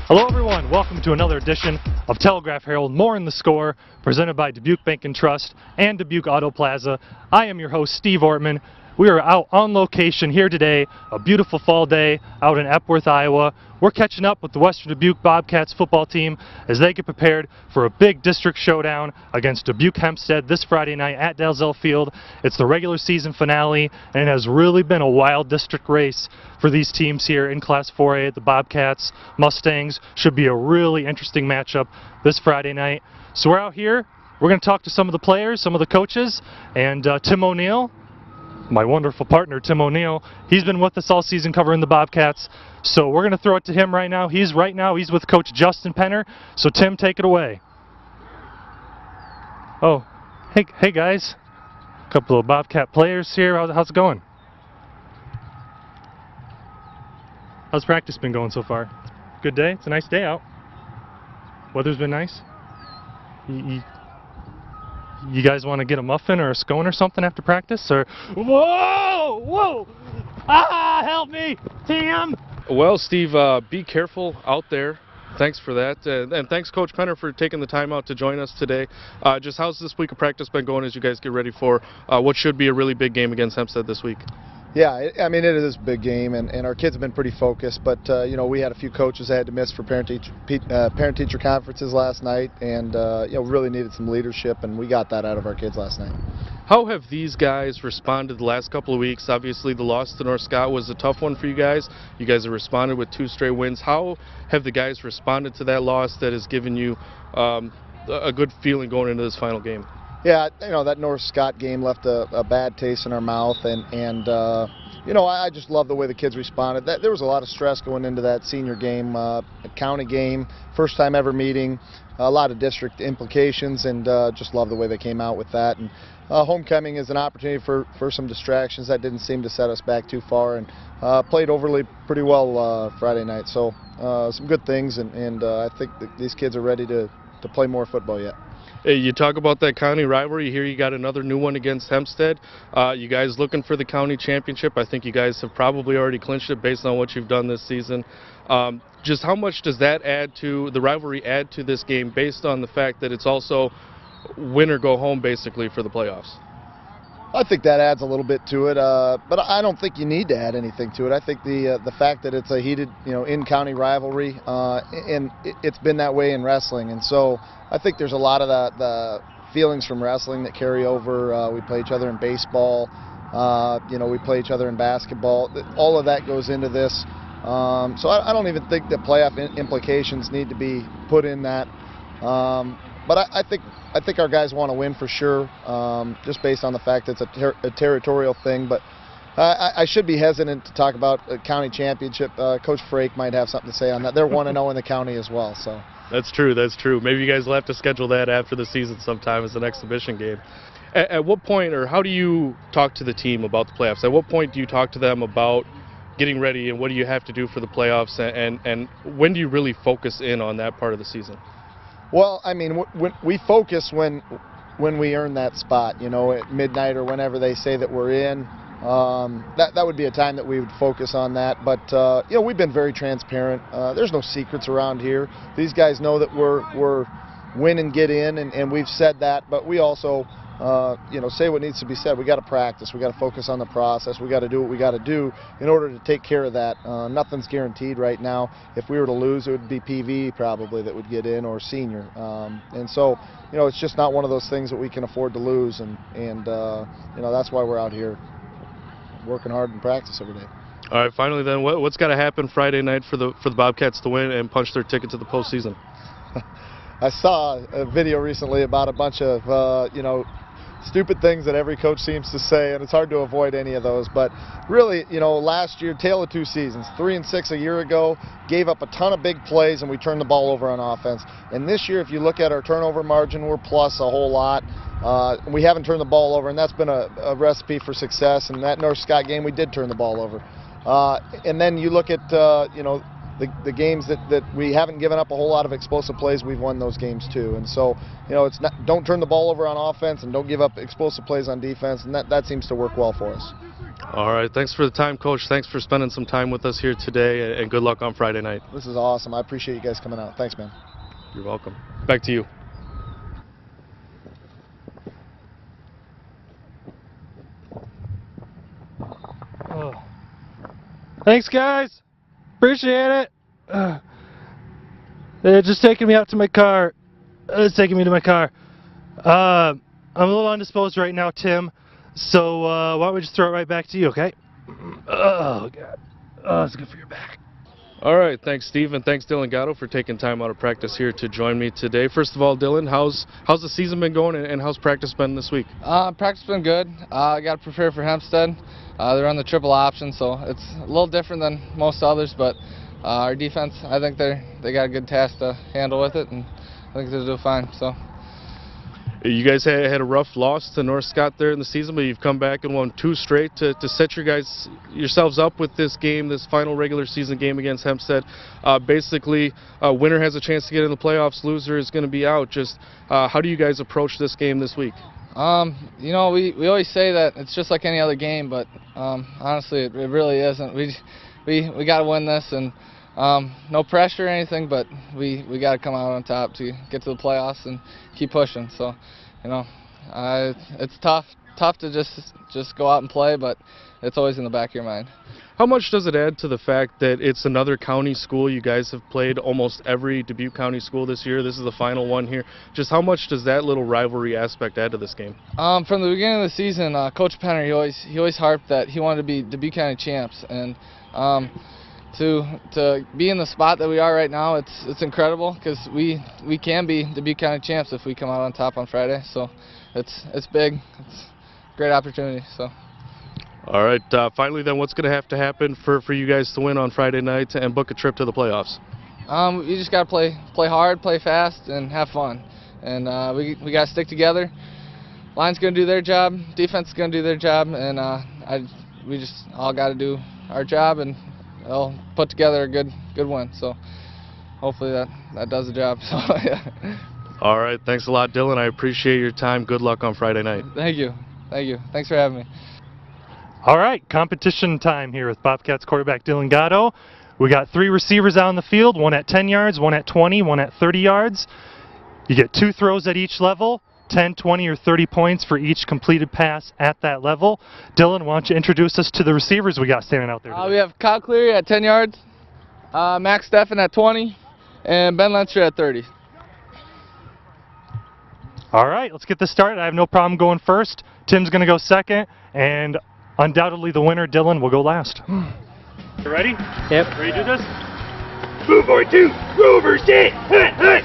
Hello everyone, welcome to another edition of Telegraph Herald, More in the Score, presented by Dubuque Bank and Trust and Dubuque Auto Plaza. I am your host, Steve Ortman. We are out on location here today, a beautiful fall day out in Epworth, Iowa. We're catching up with the Western Dubuque Bobcats football team as they get prepared for a big district showdown against Dubuque Hempstead this Friday night at Dalzell Field. It's the regular season finale, and it has really been a wild district race for these teams here in Class 4A. The Bobcats, Mustangs, should be a really interesting matchup this Friday night. So we're out here, we're going to talk to some of the players, some of the coaches, and Tim O'Neill, my wonderful partner, Tim O'Neill, he's been with us all season covering the Bobcats. So we're going to throw it to him right now. He's with Coach Justin Penner. So Tim, take it away. Oh, hey guys. A couple of Bobcat players here. How's it going? How's practice been going so far? Good day? It's a nice day out. Weather's been nice. You guys want to get a muffin or a scone or something after practice? Or whoa! Ah, help me, Tim! Well, Steve, be careful out there. Thanks for that, and thanks, Coach Penner, for taking the time out to join us today. Just how's this week of practice been going as you guys get ready for what should be a really big game against Hempstead this week? Yeah, I mean, it is a big game, and our kids have been pretty focused, but, you know, we had a few coaches that had to miss for parent-teacher conferences last night, and, you know, really needed some leadership, and we got that out of our kids last night. How have these guys responded the last couple of weeks? Obviously, the loss to North Scott was a tough one for you guys. You guys have responded with 2 straight wins. How have the guys responded to that loss that has given you a good feeling going into this final game? Yeah, you know, that North Scott game left a bad taste in our mouth, and you know, I just love the way the kids responded. There was a lot of stress going into that senior game, a county game, first time ever meeting, a lot of district implications, and just love the way they came out with that. And homecoming is an opportunity for some distractions. That didn't seem to set us back too far, and played pretty well Friday night. So some good things, and I think that these kids are ready to play more football yet. Hey, you talk about that county rivalry. Here you got another new one against Hempstead. You guys looking for the county championship? I think you guys have probably already clinched it based on what you've done this season. Just how much does that add to the rivalry, add to this game, based on the fact that it's also win or go home basically for the playoffs? I think that adds a little bit to it, but I don't think you need to add anything to it. I think the fact that it's a heated, you know, in-county rivalry, and it's been that way in wrestling, and so I think there's a lot of the feelings from wrestling that carry over. We play each other in baseball, you know, we play each other in basketball. All of that goes into this, so I don't even think that playoff implications need to be put in that. But I think our guys want to win for sure, just based on the fact that it's a territorial thing. But I should be hesitant to talk about a county championship. Coach Frake might have something to say on that. They're 1-0 in the county as well. So that's true. That's true. Maybe you guys will have to schedule that after the season sometime as an exhibition game. At what point, or how do you talk to the team about the playoffs? At what point do you talk to them about getting ready, and what do you have to do for the playoffs? And when do you really focus in on that part of the season? Well, I mean, we focus when we earn that spot, you know, at midnight or whenever they say that we're in. That would be a time that we would focus on that. But, you know, we've been very transparent. There's no secrets around here. These guys know that we're win and get in, and we've said that. But we also, you know, say what needs to be said. We got to practice. We got to focus on the process. We got to do what we got to do in order to take care of that. Nothing's guaranteed right now. If we were to lose, it would be PV probably that would get in, or senior. And so, you know, it's just not one of those things that we can afford to lose. And you know, that's why we're out here working hard in practice every day. All right, finally then, what's got to happen Friday night for the Bobcats to win and punch their ticket to the postseason? I saw a video recently about a bunch of, you know, stupid things that every coach seems to say, and it's hard to avoid any of those. But really, you know, last year, tale of 2 seasons, 3-6 a year ago, gave up a ton of big plays, and we turned the ball over on offense. And this year, if you look at our turnover margin, we're plus a whole lot. We haven't turned the ball over, and that's been a recipe for success. And that North Scott game, we did turn the ball over. And then you look at, you know, the games that we haven't given up a whole lot of explosive plays, we've won those games too. And so, it's not, don't turn the ball over on offense and don't give up explosive plays on defense, and that seems to work well for us. All right, thanks for the time, Coach. Thanks for spending some time with us here today, and good luck on Friday night. This is awesome. I appreciate you guys coming out. Thanks, man. You're welcome. Back to you. Oh. Thanks, guys. Appreciate it. They're just taking me out to my car. It's taking me to my car. I'm a little indisposed right now, Tim. So why don't we just throw it right back to you, okay? Oh, God. Oh, it's good for your back. All right, thanks, Steve, and thanks, Dillon Gatto, for taking time out of practice here to join me today. First of all, Dillon, how's the season been going, and how's practice been this week? Practice been good. I got to prepare for Hempstead. They're on the triple option, so it's a little different than most others, but our defense, I think they got a good task to handle with it, and I think they'll do fine. So. You guys had a rough loss to North Scott there in the season, but you've come back and won 2 straight to set yourselves up with this game, this final regular season game against Hempstead. Basically, winner has a chance to get in the playoffs, loser is going to be out. Just how do you guys approach this game this week? We always say that it's just like any other game, but honestly, it really isn't. We got to win this, and no pressure or anything, but we got to come out on top to get to the playoffs and keep pushing. So, it's tough to just go out and play, but it's always in the back of your mind. How much does it add to the fact that it's another county school? You guys have played almost every Dubuque County school this year. This is the final one here. Just how much does that little rivalry aspect add to this game? From the beginning of the season, Coach Penner, he always harped that he wanted to be Dubuque County champs, and to be in the spot that we are right now, it's incredible, because we can be Dubuque County champs if we come out on top on Friday. So it's big. It's a great opportunity. So. All right. Finally, then, what's going to have to happen for you guys to win on Friday night and book a trip to the playoffs? You just got to play hard, play fast, and have fun. And we got to stick together. Line's going to do their job. Defense is going to do their job, and we just all got to do our job, and they'll put together a good win. So hopefully that does the job. So yeah. All right. Thanks a lot, Dillon. I appreciate your time. Good luck on Friday night. Thank you. Thanks for having me. All right, competition time here with Bobcats quarterback Dillon Gatto. We got 3 receivers out on the field, 1 at 10 yards, 1 at 20, 1 at 30 yards. You get 2 throws at each level, 10, 20, or 30 points for each completed pass at that level. Dillon, why don't you introduce us to the receivers we got standing out there today? We have Kyle Cleary at 10 yards, Max Steffen at 20, and Ben Lenster at 30. All right, let's get this started. I have no problem going first. Tim's going to go second, and undoubtedly the winner, Dillon, will go last. You ready? Yep. Ready to do this? Move or 2, Rover, sit, hut, hut.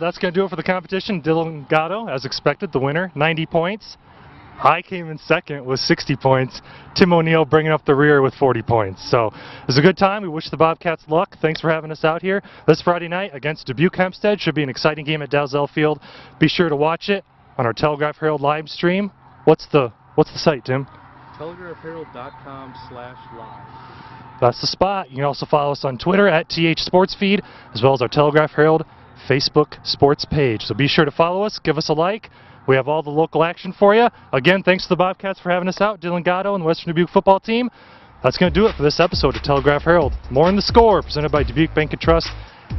that's going to do it for the competition. Dillon Gatto, as expected, the winner, 90 points. I came in second with 60 points. Tim O'Neill bringing up the rear with 40 points. So it was a good time. We wish the Bobcats luck. Thanks for having us out here this Friday night against Dubuque Hempstead. Should be an exciting game at Dalzell Field. Be sure to watch it on our Telegraph Herald live stream. What's the site, Tim? TelegraphHerald.com/live. That's the spot. You can also follow us on Twitter at THSportsFeed, as well as our Telegraph Herald Facebook sports page. So be sure to follow us, give us a like. We have all the local action for you. Again, thanks to the Bobcats for having us out, Dillon Gatto and the Western Dubuque football team. That's going to do it for this episode of Telegraph Herald. More in the Score, presented by Dubuque Bank and Trust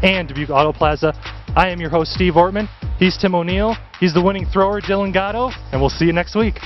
and Dubuque Auto Plaza. I am your host, Steve Ortman. He's Tim O'Neill. He's the winning thrower, Dillon Gatto, and we'll see you next week.